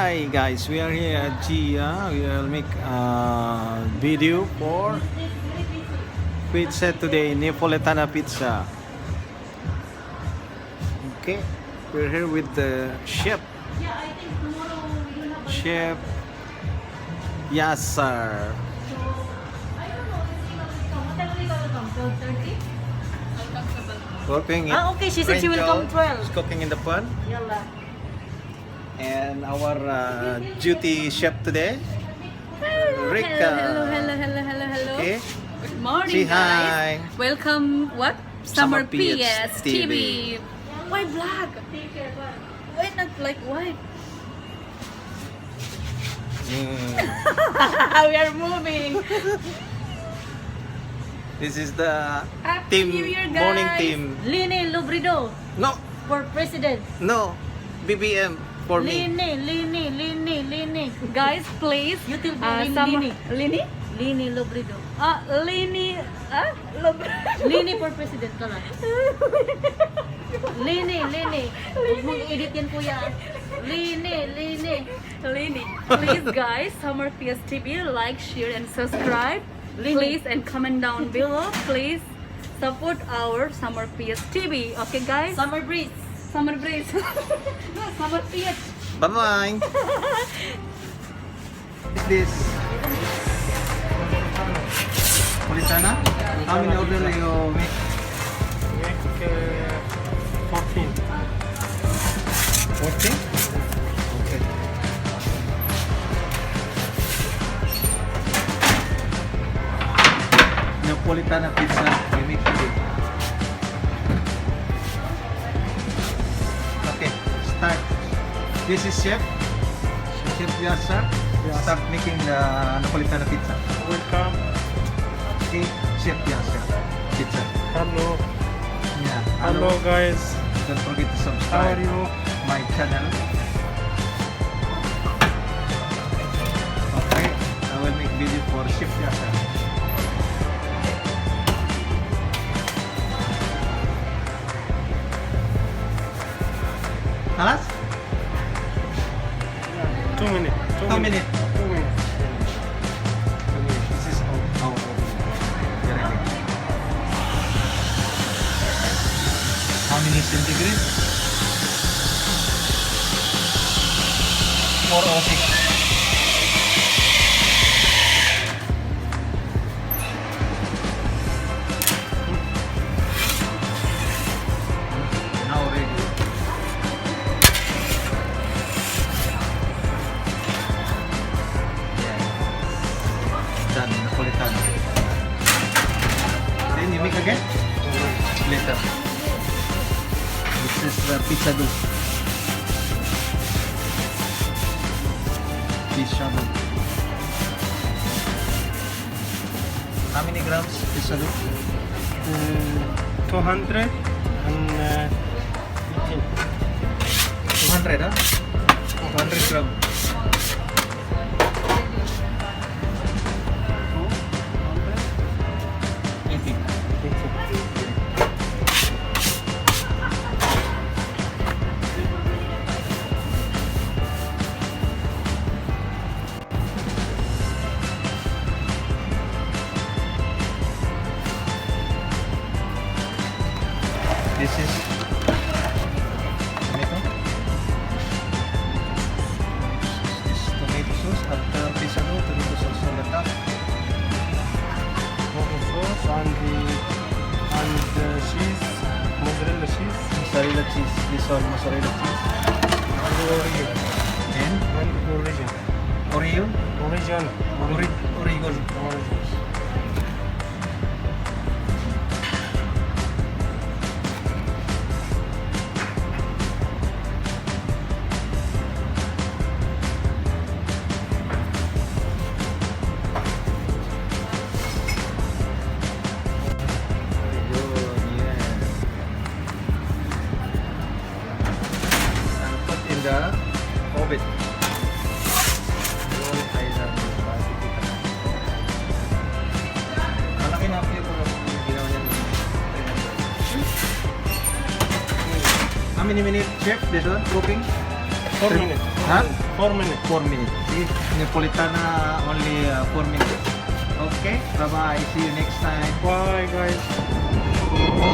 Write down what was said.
Hi guys, we are here at Gia. We will make a video for pizza today, Napolitana pizza. Okay, we're here with the chef. Chef Yasser. Cooking it. Okay, she said she will come 12. She's cooking in the pan. Yalla. And our duty chef today, Rika. Hello. Okay. Good morning, Say guys. hi. Welcome, what? Summer Summer PS PS TV. Why black? Why not like white? We are moving. This is the Happy team New Year, guys. morning team. Lini Lobrido No, for president. no, BBM for me. Lini. Guys, please. You tell me Lini. Lini Lobrido. Lini Lini for president ka lang. Lini. Huwag mong edit yan, kuya. Lini. Please, guys, Summer PS TV, like, share, and subscribe. Please, and comment down below. Please support our Summer PS TV. Okay, guys? Summer breeze. No, Summer PS. Bye-bye. Is this Napolitana? How many order do you make? Make 14. 14? Okay. Napolitana pizza, we make today. Okay, start. This is Chef Yasser. Yes. Start making the Napolitana pizza. Welcome. Okay, Chef Yasser pizza. Hello. Yeah. Hello guys. Don't forget to How subscribe are you? my channel. Okay, I will make video for Chef Yasser. Halas? 2 minutes. 2 minutes. 2 minutes. This is our How many centigrade? 4 or 6. Now ready. Done, Napolitano. Then you make again? Later. This is the pizza dough. Pizza dough. How many grams pizza dough? 200 and 18. 200, huh? 200 grams. This is tomato. This is tomato sauce. After pizza dough, tomato sauce on the top. Tomato sauce and cheese, mozzarella cheese, Mozzarella cheese. This one mozzarella cheese. and Oreo. And Oreo. Oreo. Oregon. In the oven. Malaki na po yung ginawa niya. How many minutes, chef, this one, cooking? 4 minutes. Huh? 4 minutes. 4 minutes. See, Napolitana only 4 minutes. Okay, bye bye. See you next time. Bye guys.